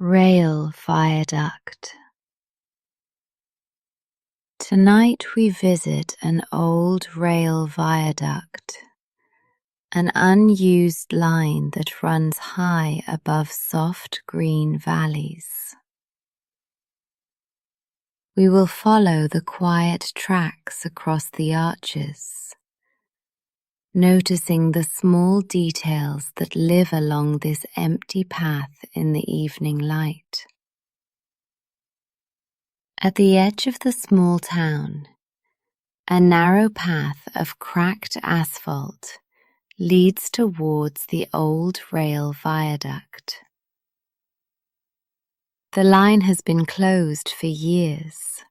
Rail Viaduct. Tonight we visit an old rail viaduct, an unused line that runs high above soft green valleys. We will follow the quiet tracks across the arches, noticing the small details that live along this empty path in the evening light. At the edge of the small town, a narrow path of cracked asphalt leads towards the old rail viaduct. The line has been closed for years,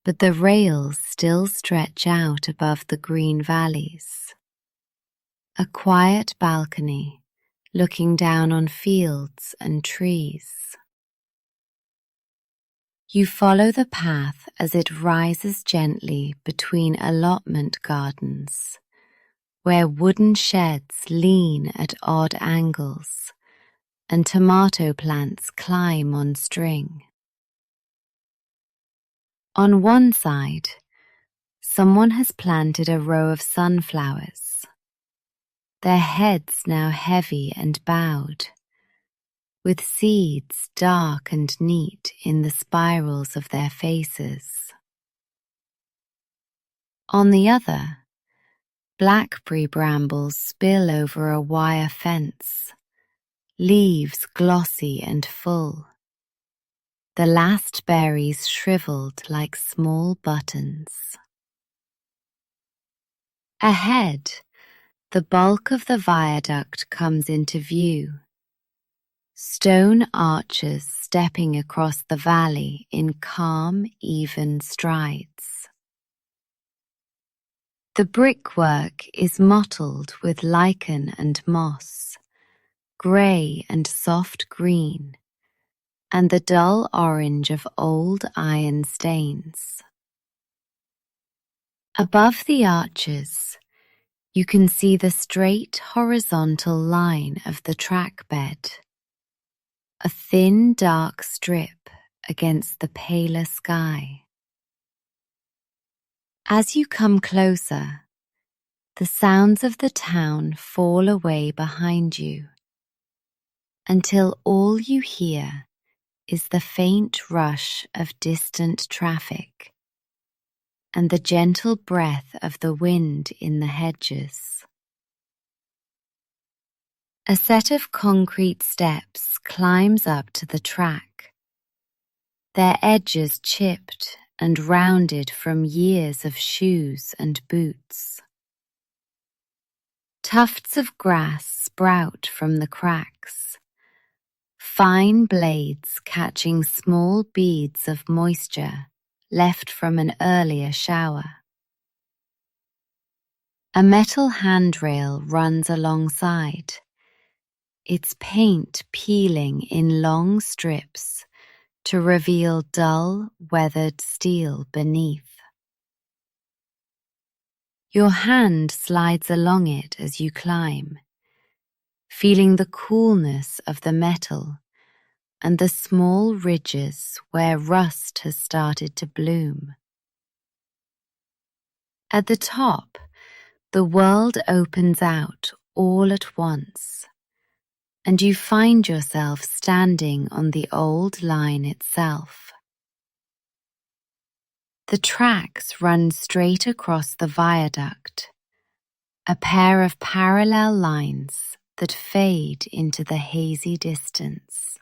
but the rails still stretch out above the green valleys. A quiet balcony looking down on fields and trees. You follow the path as it rises gently between allotment gardens, where wooden sheds lean at odd angles and tomato plants climb on string. On one side, someone has planted a row of sunflowers, their heads now heavy and bowed, with seeds dark and neat in the spirals of their faces. On the other, blackberry brambles spill over a wire fence, leaves glossy and full, the last berries shriveled like small buttons. Ahead, the bulk of the viaduct comes into view, stone arches stepping across the valley in calm, even strides. The brickwork is mottled with lichen and moss, grey and soft green, and the dull orange of old iron stains. Above the arches, you can see the straight horizontal line of the track bed, a thin dark strip against the paler sky. As you come closer, the sounds of the town fall away behind you, until all you hear is the faint rush of distant traffic and the gentle breath of the wind in the hedges. A set of concrete steps climbs up to the track, their edges chipped and rounded from years of shoes and boots. Tufts of grass sprout from the cracks, fine blades catching small beads of moisture left from an earlier shower. A metal handrail runs alongside, its paint peeling in long strips to reveal dull, weathered steel beneath. Your hand slides along it as you climb, feeling the coolness of the metal and the small ridges where rust has started to bloom. At the top, the world opens out all at once, and you find yourself standing on the old line itself. The tracks run straight across the viaduct, a pair of parallel lines that fade into the hazy distance.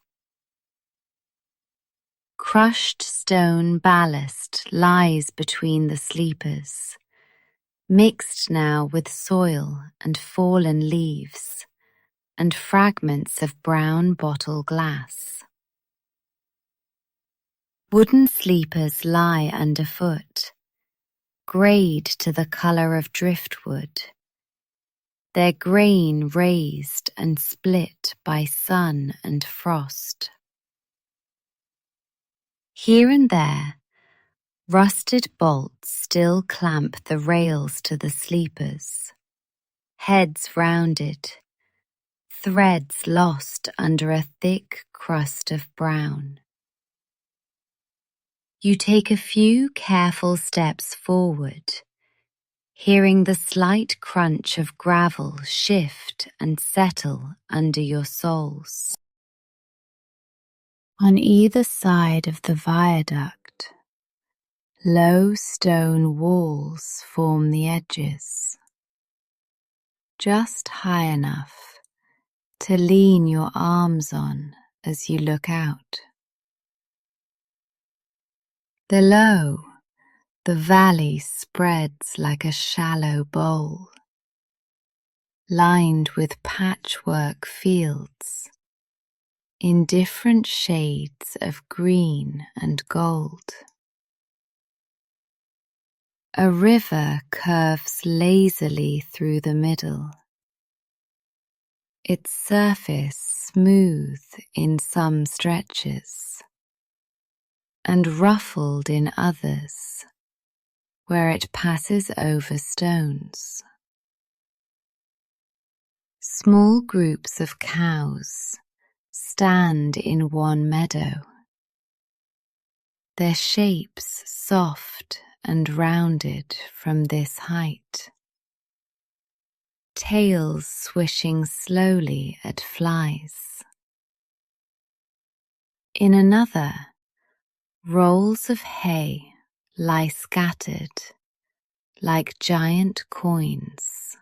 Crushed stone ballast lies between the sleepers, mixed now with soil and fallen leaves, and fragments of brown bottle glass. Wooden sleepers lie underfoot, greyed to the colour of driftwood, their grain raised and split by sun and frost. Here and there, rusted bolts still clamp the rails to the sleepers, heads rounded, threads lost under a thick crust of brown. You take a few careful steps forward, hearing the slight crunch of gravel shift and settle under your soles. On either side of the viaduct, low stone walls form the edges, just high enough to lean your arms on as you look out. Below, the valley spreads like a shallow bowl, lined with patchwork fields in different shades of green and gold. A river curves lazily through the middle, its surface smooth in some stretches and ruffled in others where it passes over stones. Small groups of cows stand in one meadow, their shapes soft and rounded from this height, tails swishing slowly at flies. In another, rolls of hay lie scattered like giant coins,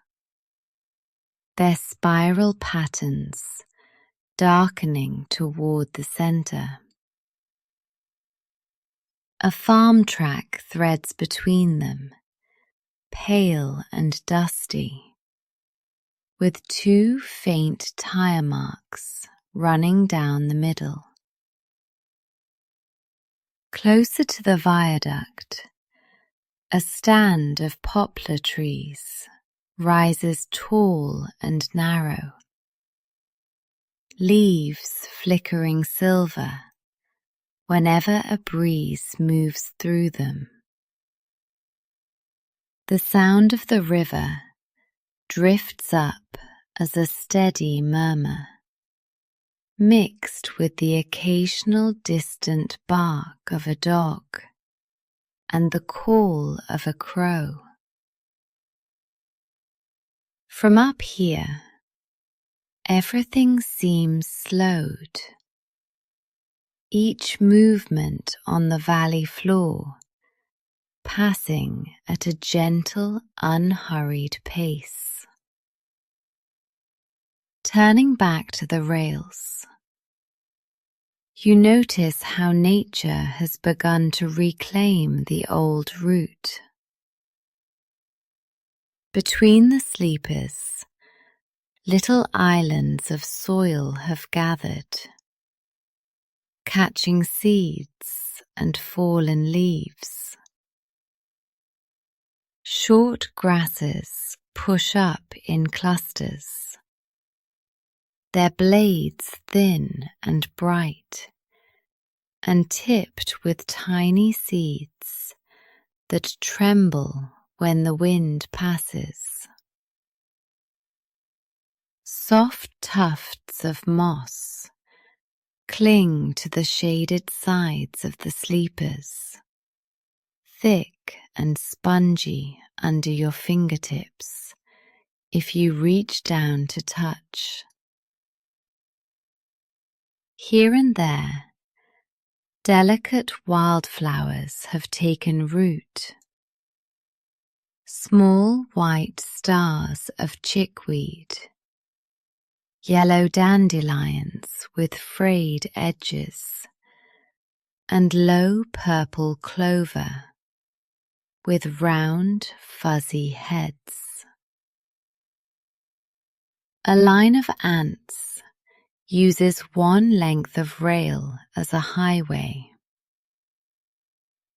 their spiral patterns darkening toward the center. A farm track threads between them, pale and dusty, with two faint tire marks running down the middle. Closer to the viaduct, a stand of poplar trees rises tall and narrow, leaves flickering silver whenever a breeze moves through them. The sound of the river drifts up as a steady murmur, mixed with the occasional distant bark of a dog and the call of a crow. From up here, everything seems slowed. Each movement on the valley floor passing at a gentle, unhurried pace. Turning back to the rails, you notice how nature has begun to reclaim the old route. Between the sleepers, little islands of soil have gathered, catching seeds and fallen leaves. Short grasses push up in clusters, their blades thin and bright, and tipped with tiny seeds that tremble when the wind passes. Soft tufts of moss cling to the shaded sides of the sleepers, thick and spongy under your fingertips if you reach down to touch. Here and there, delicate wildflowers have taken root. Small white stars of chickweed, yellow dandelions with frayed edges, and low purple clover with round, fuzzy heads. A line of ants uses one length of rail as a highway,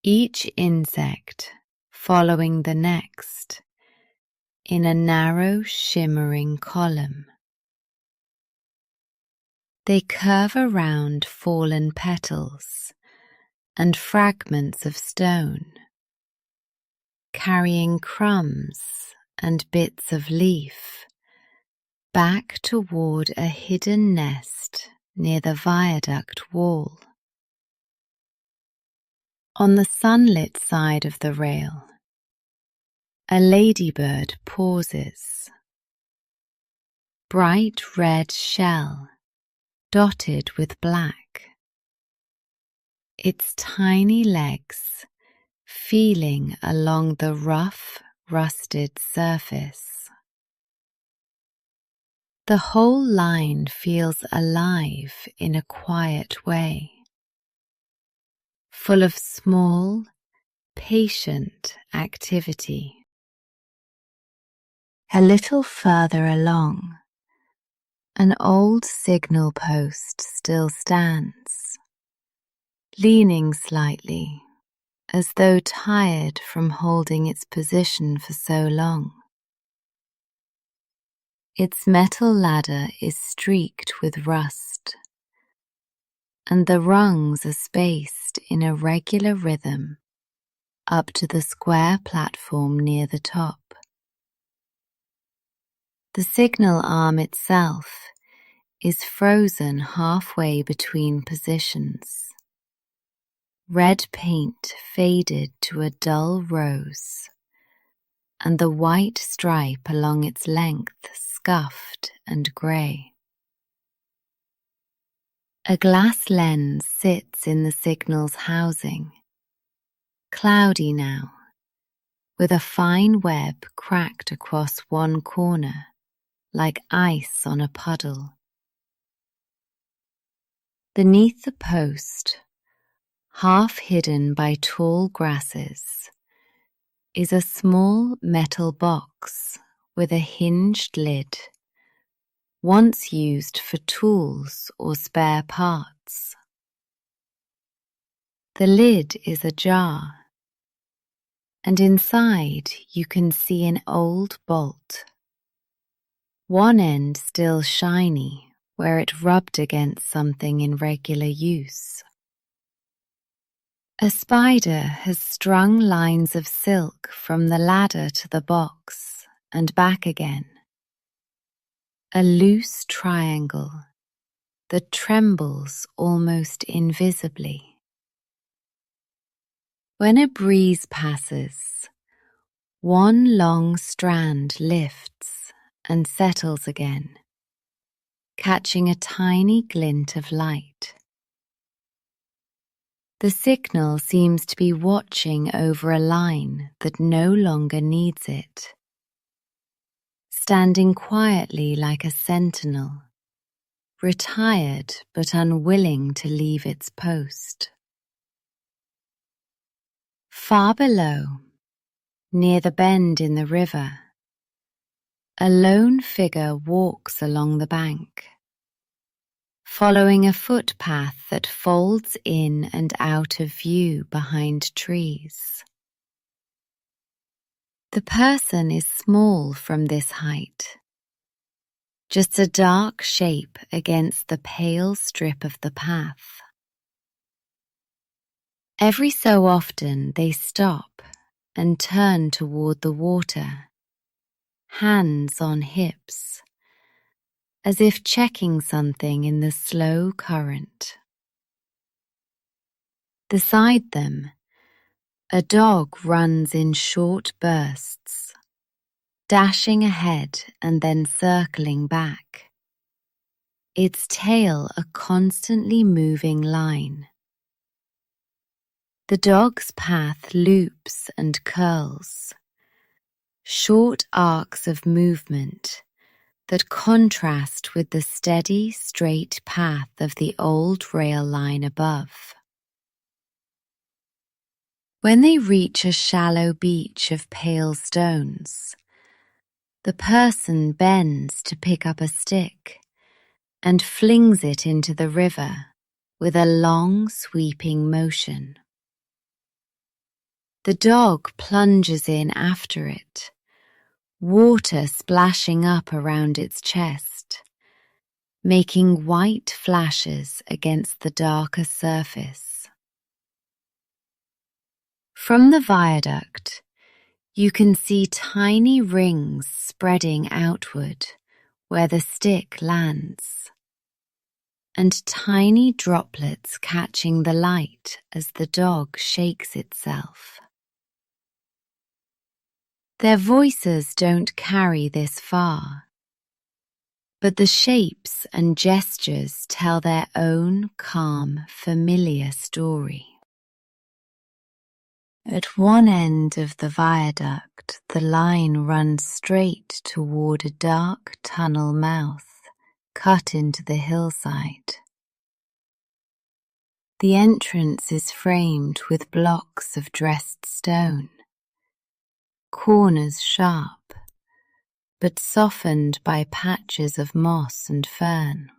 each insect following the next in a narrow, shimmering column. They curve around fallen petals and fragments of stone, carrying crumbs and bits of leaf back toward a hidden nest near the viaduct wall. On the sunlit side of the rail, a ladybird pauses. Bright red shell dotted with black. Its tiny legs feeling along the rough, rusted surface. The whole line feels alive in a quiet way, full of small, patient activity. A little further along, an old signal post still stands, leaning slightly, as though tired from holding its position for so long. Its metal ladder is streaked with rust, and the rungs are spaced in a regular rhythm up to the square platform near the top. The signal arm itself is frozen halfway between positions. Red paint faded to a dull rose, and the white stripe along its length scuffed and grey. A glass lens sits in the signal's housing, cloudy now, with a fine web cracked across one corner, like ice on a puddle. Beneath the post, half hidden by tall grasses, is a small metal box with a hinged lid, once used for tools or spare parts. The lid is ajar, and inside you can see an old bolt, one end still shiny where it rubbed against something in regular use. A spider has strung lines of silk from the ladder to the box and back again. A loose triangle that trembles almost invisibly. When a breeze passes, one long strand lifts and settles again, catching a tiny glint of light. The signal seems to be watching over a line that no longer needs it, standing quietly like a sentinel, retired but unwilling to leave its post. Far below, near the bend in the river, a lone figure walks along the bank, following a footpath that folds in and out of view behind trees. The person is small from this height, just a dark shape against the pale strip of the path. Every so often they stop and turn toward the water, hands on hips, as if checking something in the slow current. Beside them, a dog runs in short bursts, dashing ahead and then circling back, its tail a constantly moving line. The dog's path loops and curls, short arcs of movement that contrast with the steady, straight path of the old rail line above. When they reach a shallow beach of pale stones, the person bends to pick up a stick and flings it into the river with a long, sweeping motion. The dog plunges in after it, water splashing up around its chest, making white flashes against the darker surface. From the viaduct, you can see tiny rings spreading outward where the stick lands, and tiny droplets catching the light as the dog shakes itself. Their voices don't carry this far, but the shapes and gestures tell their own calm, familiar story. At one end of the viaduct, the line runs straight toward a dark tunnel mouth cut into the hillside. The entrance is framed with blocks of dressed stone, corners sharp, but softened by patches of moss and fern.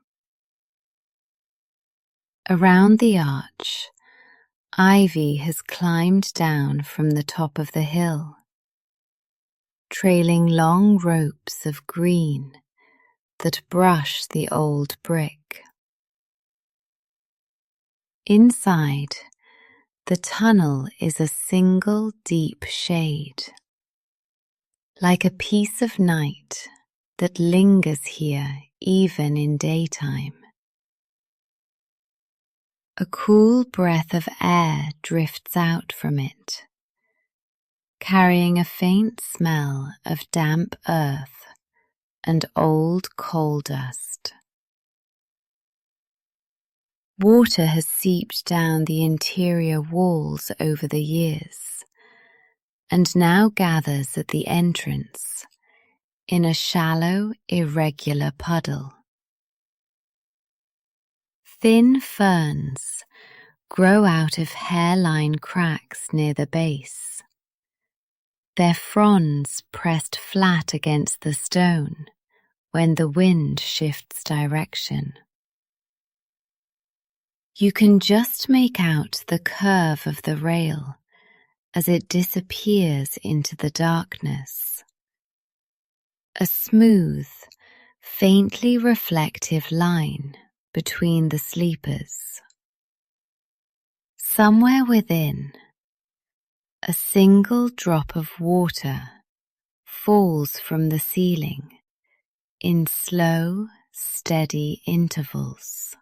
Around the arch, ivy has climbed down from the top of the hill, trailing long ropes of green that brush the old brick. Inside, the tunnel is a single deep shade, like a piece of night that lingers here even in daytime. A cool breath of air drifts out from it, carrying a faint smell of damp earth and old coal dust. Water has seeped down the interior walls over the years, and now gathers at the entrance in a shallow, irregular puddle. Thin ferns grow out of hairline cracks near the base, their fronds pressed flat against the stone when the wind shifts direction. You can just make out the curve of the rail as it disappears into the darkness. A smooth, faintly reflective line between the sleepers. Somewhere within, a single drop of water falls from the ceiling in slow, steady intervals,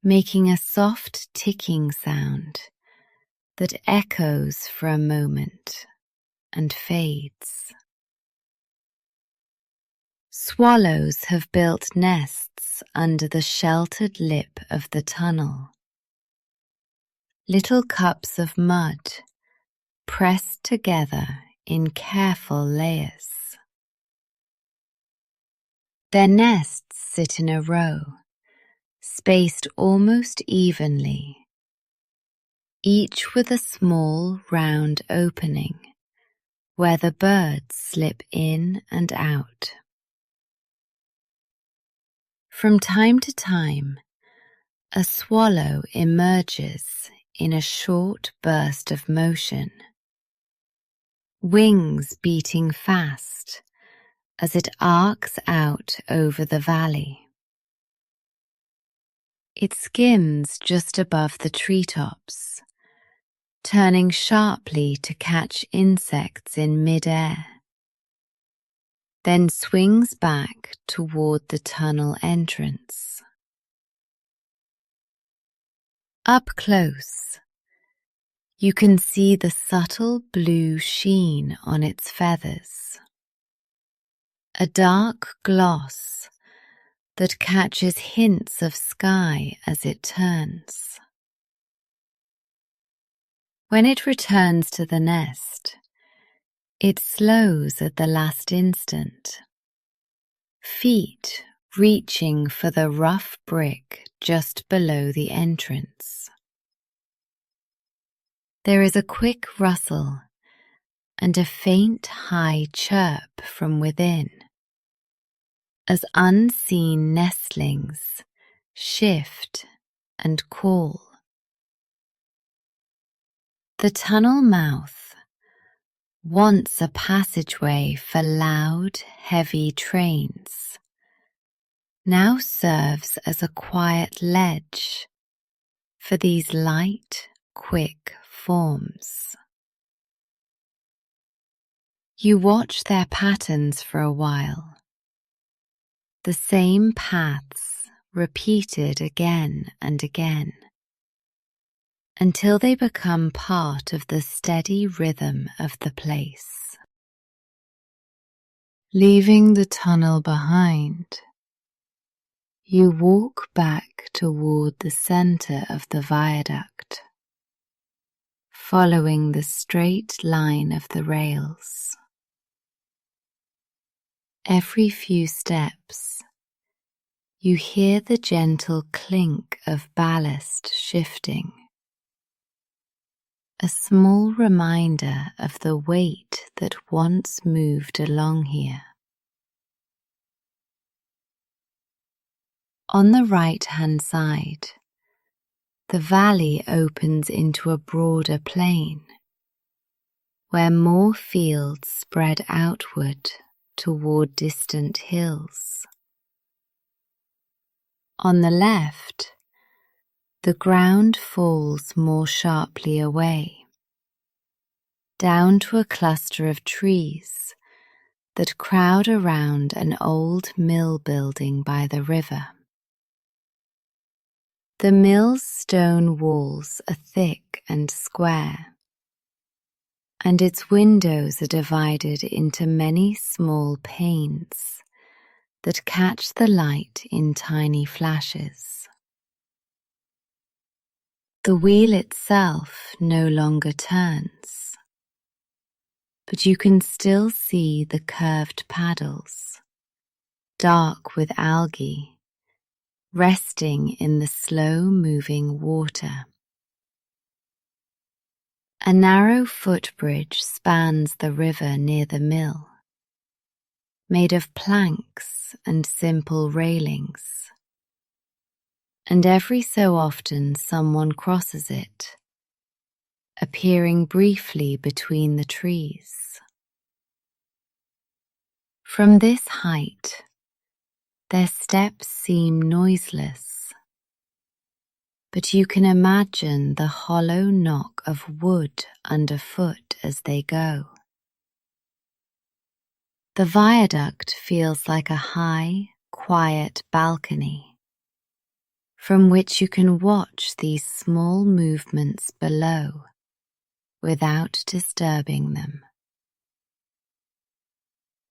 making a soft ticking sound that echoes for a moment and fades. Swallows have built nests under the sheltered lip of the tunnel. Little cups of mud pressed together in careful layers. Their nests sit in a row, spaced almost evenly, each with a small round opening where the birds slip in and out. From time to time, a swallow emerges in a short burst of motion, wings beating fast as it arcs out over the valley. It skims just above the treetops, turning sharply to catch insects in mid-air, then swings back toward the tunnel entrance. Up close, you can see the subtle blue sheen on its feathers, a dark gloss that catches hints of sky as it turns. When it returns to the nest, it slows at the last instant, feet reaching for the rough brick just below the entrance. There is a quick rustle and a faint high chirp from within, as unseen nestlings shift and call. The tunnel mouth, once a passageway for loud, heavy trains, now serves as a quiet ledge for these light, quick forms. You watch their patterns for a while, the same paths repeated again and again, until they become part of the steady rhythm of the place. Leaving the tunnel behind, you walk back toward the center of the viaduct, following the straight line of the rails. Every few steps, you hear the gentle clink of ballast shifting, a small reminder of the weight that once moved along here. On the right-hand side, the valley opens into a broader plain, where more fields spread outward toward distant hills. On the left, the ground falls more sharply away, down to a cluster of trees that crowd around an old mill building by the river. The mill's stone walls are thick and square, and its windows are divided into many small panes that catch the light in tiny flashes. The wheel itself no longer turns, but you can still see the curved paddles, dark with algae, resting in the slow-moving water. A narrow footbridge spans the river near the mill, made of planks and simple railings, and every so often someone crosses it, appearing briefly between the trees. From this height, their steps seem noiseless, but you can imagine the hollow knock of wood underfoot as they go. The viaduct feels like a high, quiet balcony, from which you can watch these small movements below without disturbing them.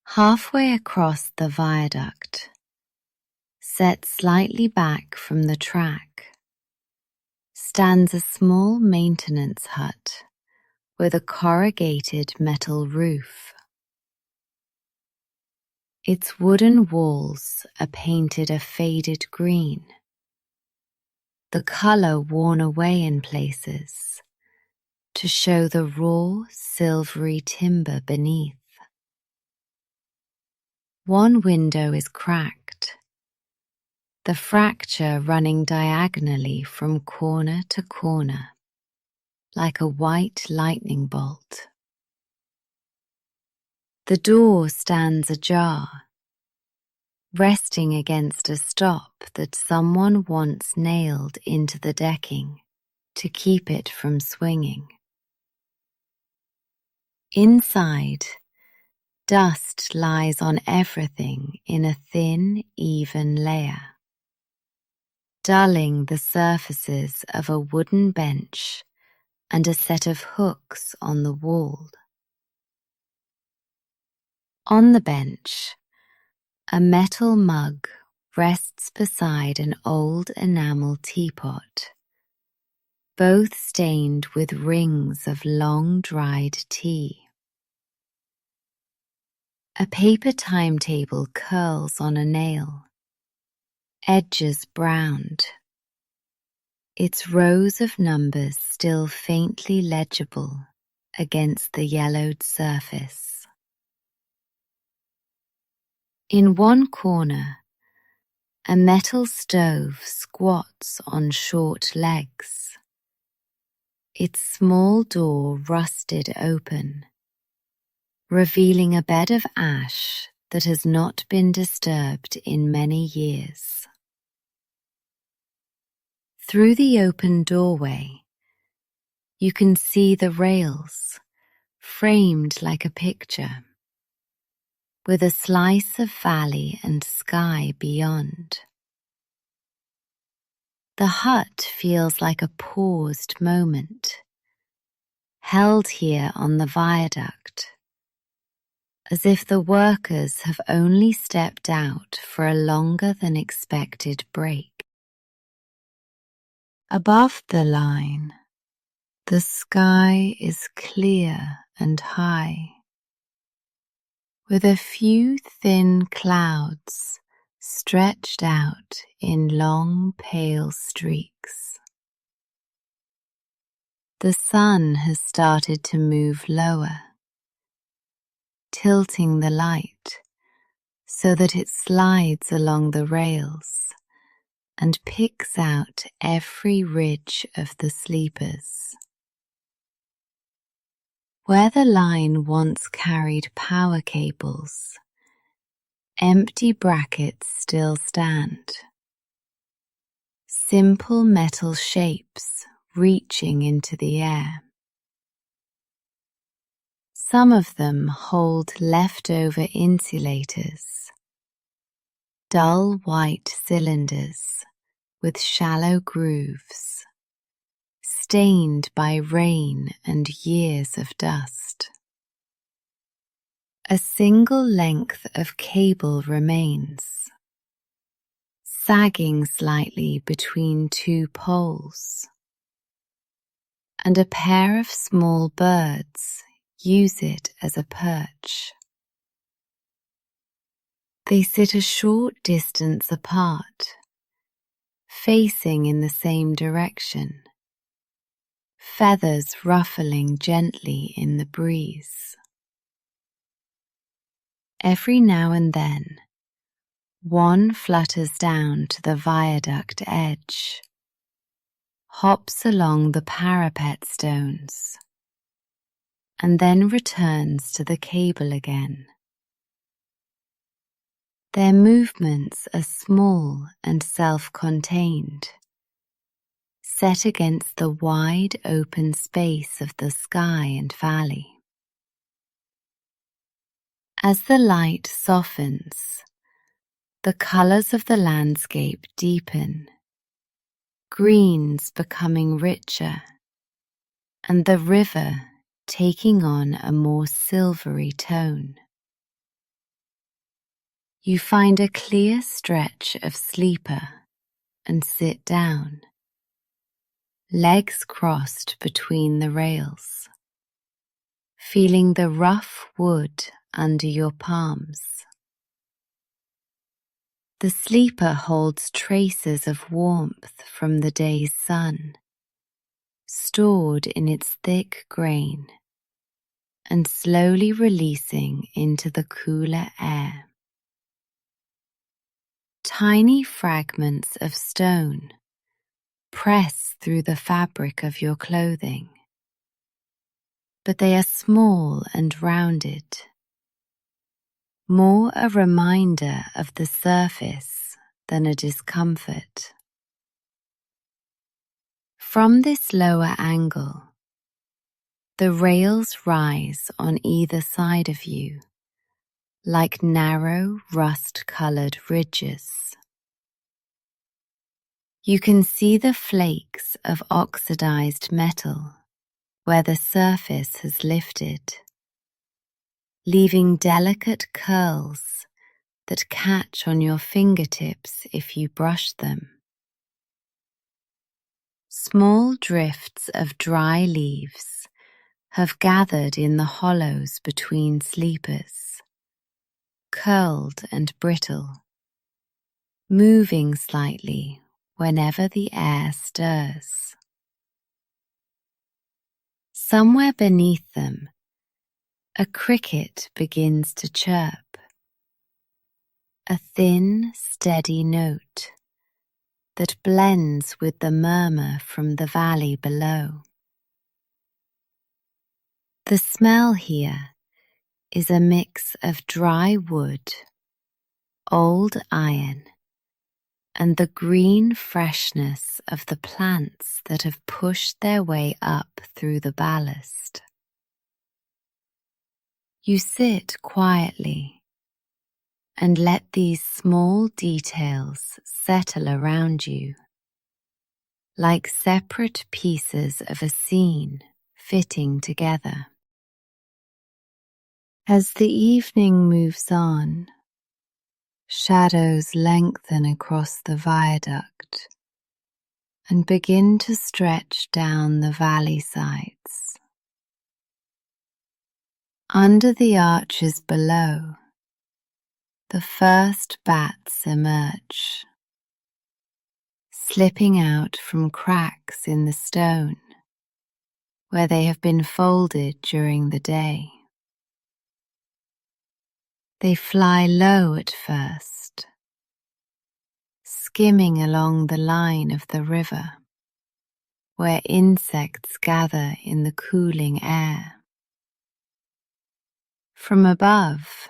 Halfway across the viaduct, set slightly back from the track, stands a small maintenance hut with a corrugated metal roof. Its wooden walls are painted a faded green, the color worn away in places to show the raw, silvery timber beneath. One window is cracked, the fracture running diagonally from corner to corner, like a white lightning bolt. The door stands ajar, resting against a stop that someone once nailed into the decking to keep it from swinging. Inside, dust lies on everything in a thin, even layer, dulling the surfaces of a wooden bench and a set of hooks on the wall. On the bench, a metal mug rests beside an old enamel teapot, both stained with rings of long-dried tea. A paper timetable curls on a nail, edges browned, its rows of numbers still faintly legible against the yellowed surface. In one corner, a metal stove squats on short legs, its small door rusted open, revealing a bed of ash that has not been disturbed in many years. Through the open doorway, you can see the rails, framed like a picture, with a slice of valley and sky beyond. The hut feels like a paused moment, held here on the viaduct, as if the workers have only stepped out for a longer than expected break. Above the line, the sky is clear and high, with a few thin clouds stretched out in long pale streaks. The sun has started to move lower, tilting the light so that it slides along the rails and picks out every ridge of the sleepers. Where the line once carried power cables, empty brackets still stand, simple metal shapes reaching into the air. Some of them hold leftover insulators, dull white cylinders with shallow grooves, stained by rain and years of dust. A single length of cable remains, sagging slightly between two poles, and a pair of small birds use it as a perch. They sit a short distance apart, facing in the same direction, feathers ruffling gently in the breeze. Every now and then, one flutters down to the viaduct edge, hops along the parapet stones, and then returns to the cable again. Their movements are small and self-contained, set against the wide open space of the sky and valley. As the light softens, the colours of the landscape deepen, greens becoming richer, and the river taking on a more silvery tone. You find a clear stretch of sleeper and sit down, legs crossed between the rails, feeling the rough wood under your palms. The sleeper holds traces of warmth from the day's sun, stored in its thick grain and slowly releasing into the cooler air. Tiny fragments of stone press through the fabric of your clothing, but they are small and rounded, more a reminder of the surface than a discomfort. From this lower angle, the rails rise on either side of you like narrow rust-coloured ridges. You can see the flakes of oxidized metal where the surface has lifted, leaving delicate curls that catch on your fingertips if you brush them. Small drifts of dry leaves have gathered in the hollows between sleepers, curled and brittle, moving slightly whenever the air stirs. Somewhere beneath them, a cricket begins to chirp, a thin, steady note that blends with the murmur from the valley below. The smell here is a mix of dry wood, old iron, and the green freshness of the plants that have pushed their way up through the ballast. You sit quietly, and let these small details settle around you, like separate pieces of a scene fitting together. As the evening moves on, shadows lengthen across the viaduct and begin to stretch down the valley sides. Under the arches below, the first bats emerge, slipping out from cracks in the stone where they have been folded during the day. They fly low at first, skimming along the line of the river, where insects gather in the cooling air. From above,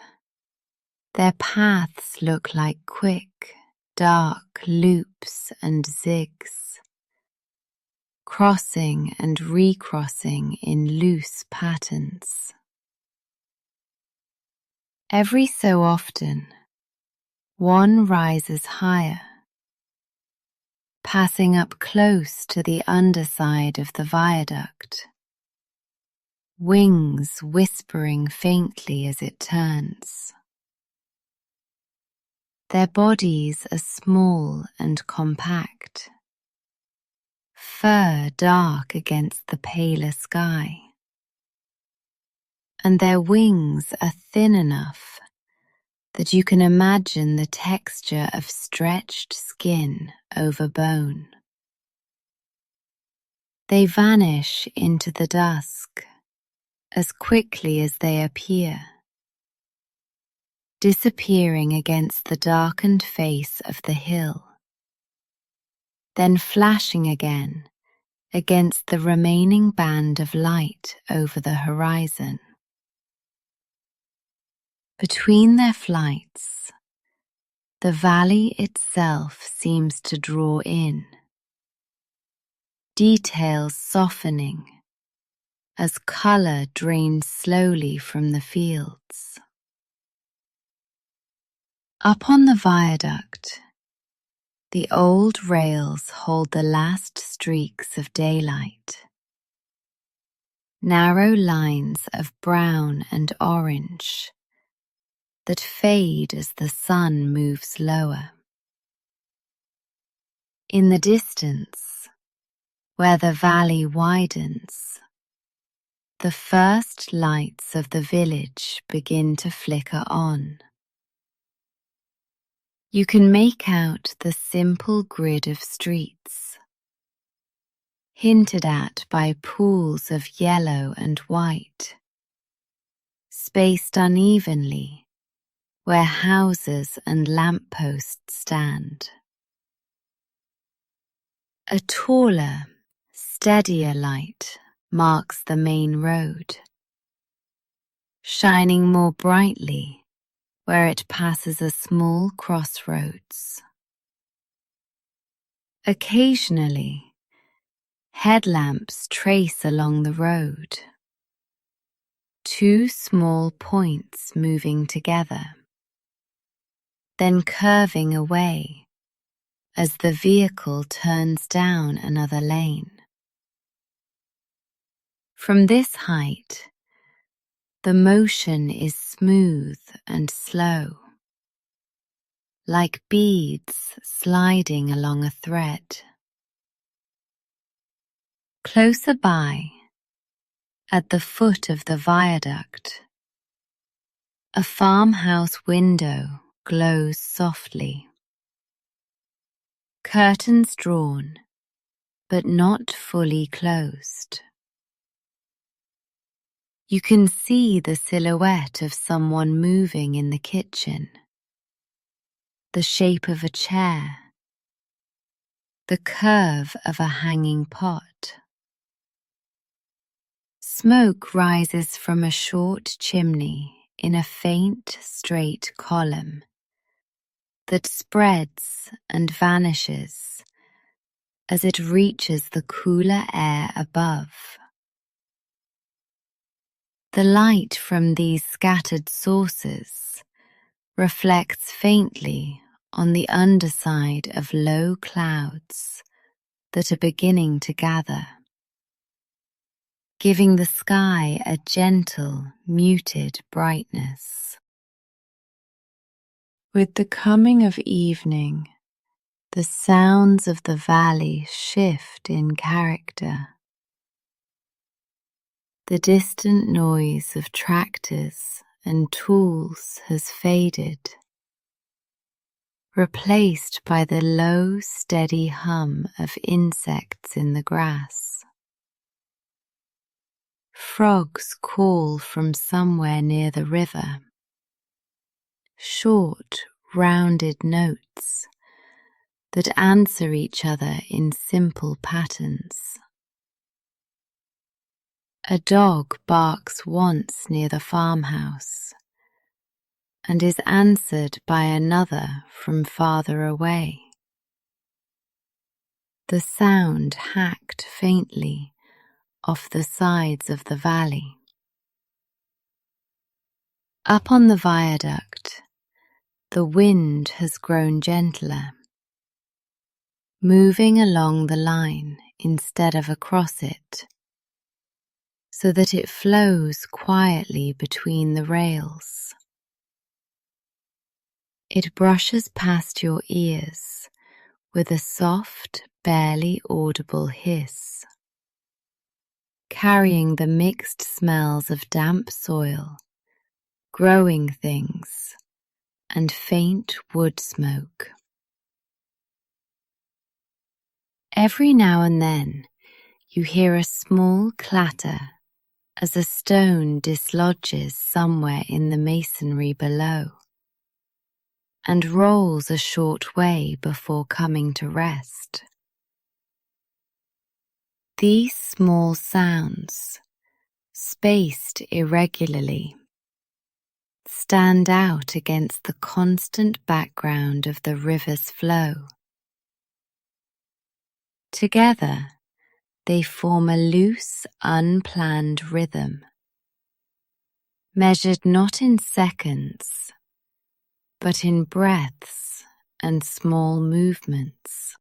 their paths look like quick, dark loops and zigs, crossing and recrossing in loose patterns. Every so often, one rises higher, passing up close to the underside of the viaduct, wings whispering faintly as it turns. Their bodies are small and compact, fur dark against the paler sky, and their wings are thin enough that you can imagine the texture of stretched skin over bone. They vanish into the dusk as quickly as they appear, disappearing against the darkened face of the hill, then flashing again against the remaining band of light over the horizon. Between their flights, the valley itself seems to draw in, details softening as colour drains slowly from the fields. Up on the viaduct, the old rails hold the last streaks of daylight, narrow lines of brown and orange that fade as the sun moves lower. In the distance, where the valley widens, the first lights of the village begin to flicker on. You can make out the simple grid of streets, hinted at by pools of yellow and white, spaced unevenly where houses and lampposts stand. A taller, steadier light marks the main road, shining more brightly where it passes a small crossroads. Occasionally, headlamps trace along the road, two small points moving together, then curving away as the vehicle turns down another lane. From this height, the motion is smooth and slow, like beads sliding along a thread. Closer by, at the foot of the viaduct, a farmhouse window glows softly. Curtains drawn, but not fully closed. You can see the silhouette of someone moving in the kitchen, the shape of a chair, the curve of a hanging pot. Smoke rises from a short chimney in a faint, straight column that spreads and vanishes as it reaches the cooler air above. The light from these scattered sources reflects faintly on the underside of low clouds that are beginning to gather, giving the sky a gentle, muted brightness. With the coming of evening, the sounds of the valley shift in character. The distant noise of tractors and tools has faded, replaced by the low, steady hum of insects in the grass. Frogs call from somewhere near the river, short, rounded notes that answer each other in simple patterns. A dog barks once near the farmhouse and is answered by another from farther away. The sound hacked faintly off the sides of the valley. Up on the viaduct, the wind has grown gentler, moving along the line instead of across it, so that it flows quietly between the rails. It brushes past your ears with a soft, barely audible hiss, carrying the mixed smells of damp soil, growing things, and faint wood smoke. Every now and then you hear a small clatter as a stone dislodges somewhere in the masonry below and rolls a short way before coming to rest. These small sounds, spaced irregularly, stand out against the constant background of the river's flow. Together, they form a loose, unplanned rhythm, measured not in seconds, but in breaths and small movements.